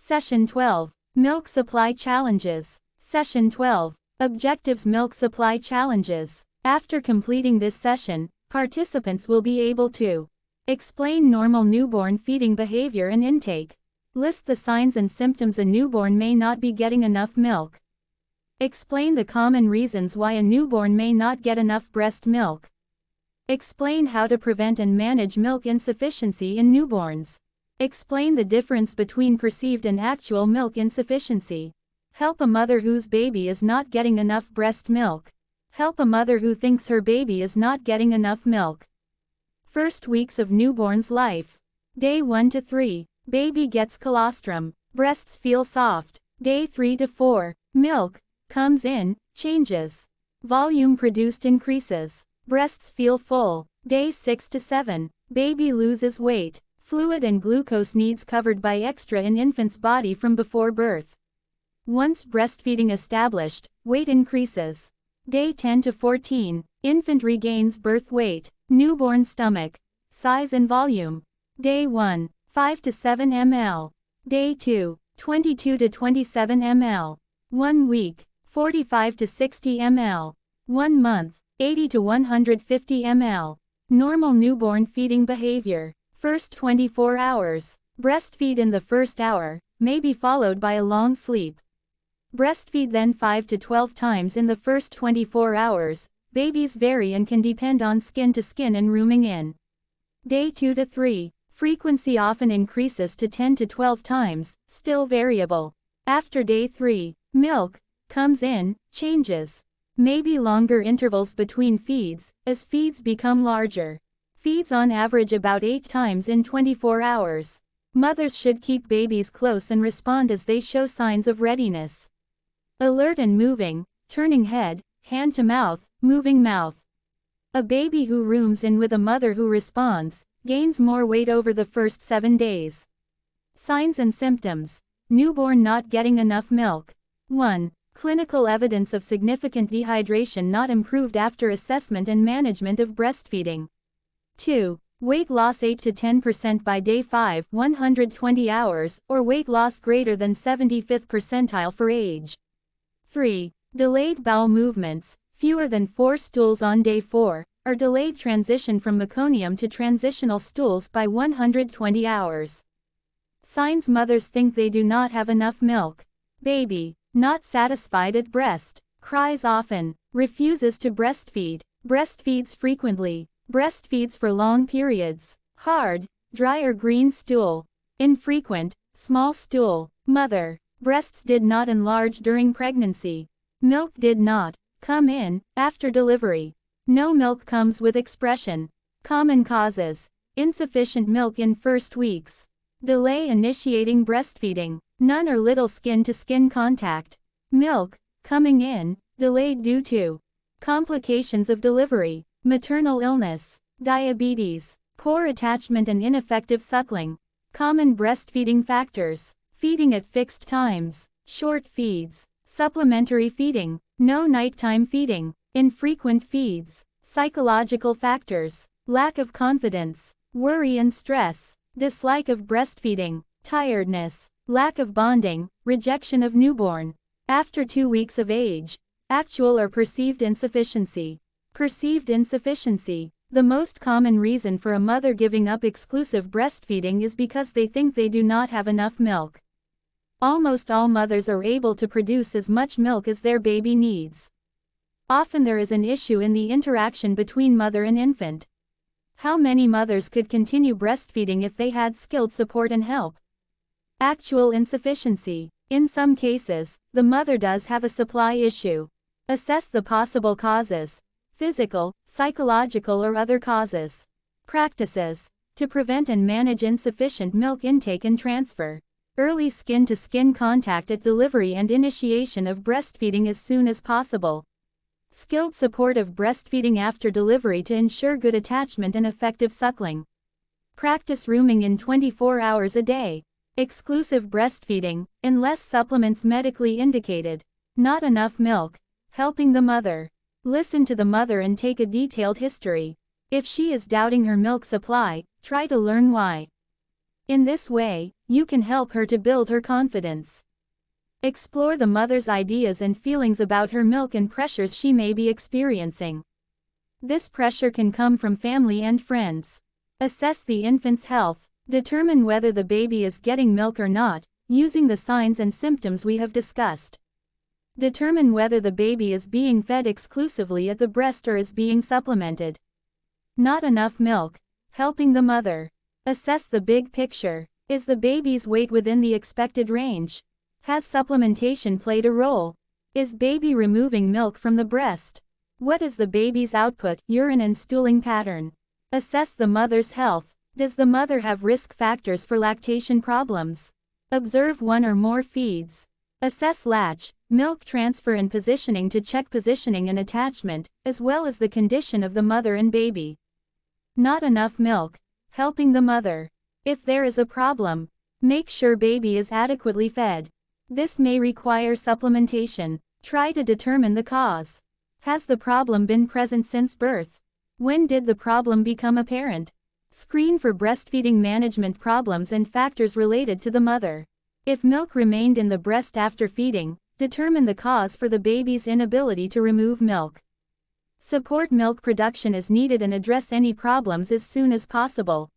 Session 12. Milk Supply Challenges. Session 12. Objectives Milk Supply Challenges. After completing this session, participants will be able to explain normal newborn feeding behavior and intake. List the signs and symptoms a newborn may not be getting enough milk. Explain the common reasons why a newborn may not get enough breast milk. Explain how to prevent and manage milk insufficiency in newborns. Explain the difference between perceived and actual milk insufficiency. Help a mother whose baby is not getting enough breast milk. Help a mother who thinks her baby is not getting enough milk. First weeks of newborn's life. Day 1 to 3. Baby gets colostrum. Breasts feel soft. Day 3 to 4. Milk comes in, changes. Volume produced increases. Breasts feel full. Day 6 to 7. Baby loses weight. Fluid and glucose needs covered by extra in infant's body from before birth. Once breastfeeding established, weight increases. Day 10 to 14. Infant regains birth weight. Newborn stomach size and volume. Day 1. 5 to 7 ml. Day 2. 22 to 27 ml. 1 week. 45 to 60 ml. 1 month. 80 to 150 ml. Normal newborn feeding behavior. First 24 hours. Breastfeed in the first hour, may be followed by a long sleep. Breastfeed then 5 to 12 times in the first 24 hours. Babies vary and can depend on skin to skin and rooming in. Day 2 to 3. Frequency often increases to 10 to 12 times, still variable. After day 3, milk comes in, changes. Maybe longer intervals between feeds, as feeds become larger. Feeds on average about 8 times in 24 hours. Mothers should keep babies close and respond as they show signs of readiness. Alert and moving, turning head, hand to mouth, moving mouth. A baby who rooms in with a mother who responds, gains more weight over the first 7 days. Signs and symptoms. Newborn not getting enough milk. 1. Clinical evidence of significant dehydration not improved after assessment and management of breastfeeding. 2. Weight loss 8 to 10% by day 5, 120 hours, or weight loss greater than 75th percentile for age. 3. Delayed bowel movements, fewer than 4 stools on day 4, or delayed transition from meconium to transitional stools by 120 hours. Signs mothers think they do not have enough milk. Baby, not satisfied at breast, cries often, refuses to breastfeed, breastfeeds frequently. Breastfeeds for long periods. Hard, dry or green stool. Infrequent, small stool. Mother. Breasts did not enlarge during pregnancy. Milk did not come in after delivery. No milk comes with expression. Common causes. Insufficient milk in first weeks. Delay initiating breastfeeding. None or little skin-to-skin contact. Milk coming in delayed due to complications of delivery. Maternal illness, diabetes, poor attachment and ineffective suckling. Common breastfeeding factors. Feeding at fixed times. Short feeds. Supplementary feeding. No nighttime feeding. Infrequent feeds. Psychological factors. Lack of confidence. Worry and stress. Dislike of breastfeeding. Tiredness. Lack of bonding. Rejection of newborn. After 2 weeks of age. Actual or perceived insufficiency. Perceived insufficiency. The most common reason for a mother giving up exclusive breastfeeding is because they think they do not have enough milk. Almost all mothers are able to produce as much milk as their baby needs. Often there is an issue in the interaction between mother and infant. How many mothers could continue breastfeeding if they had skilled support and help? Actual insufficiency. In some cases, the mother does have a supply issue. Assess the possible causes. Physical, psychological or other causes. Practices. To prevent and manage insufficient milk intake and transfer. Early skin-to-skin contact at delivery and initiation of breastfeeding as soon as possible. Skilled support of breastfeeding after delivery to ensure good attachment and effective suckling. Practice rooming in 24 hours a day. Exclusive breastfeeding, unless supplements medically indicated. Not enough milk. Helping the mother. Listen to the mother and take a detailed history. If she is doubting her milk supply, try to learn why. In this way, you can help her to build her confidence. Explore the mother's ideas and feelings about her milk and pressures she may be experiencing. This pressure can come from family and friends. Assess the infant's health. Determine whether the baby is getting milk or not, using the signs and symptoms we have discussed. Determine whether the baby is being fed exclusively at the breast or is being supplemented. Not enough milk. Helping the mother. Assess the big picture. Is the baby's weight within the expected range? Has supplementation played a role? Is baby removing milk from the breast? What is the baby's output, urine and stooling pattern? Assess the mother's health. Does the mother have risk factors for lactation problems? Observe one or more feeds. Assess latch, milk transfer and positioning to check positioning and attachment, as well as the condition of the mother and baby. Not enough milk. Helping the mother. If there is a problem, make sure baby is adequately fed. This may require supplementation. Try to determine the cause. Has the problem been present since birth? When did the problem become apparent? Screen for breastfeeding management problems and factors related to the mother. If milk remained in the breast after feeding, determine the cause for the baby's inability to remove milk. Support milk production as needed and address any problems as soon as possible.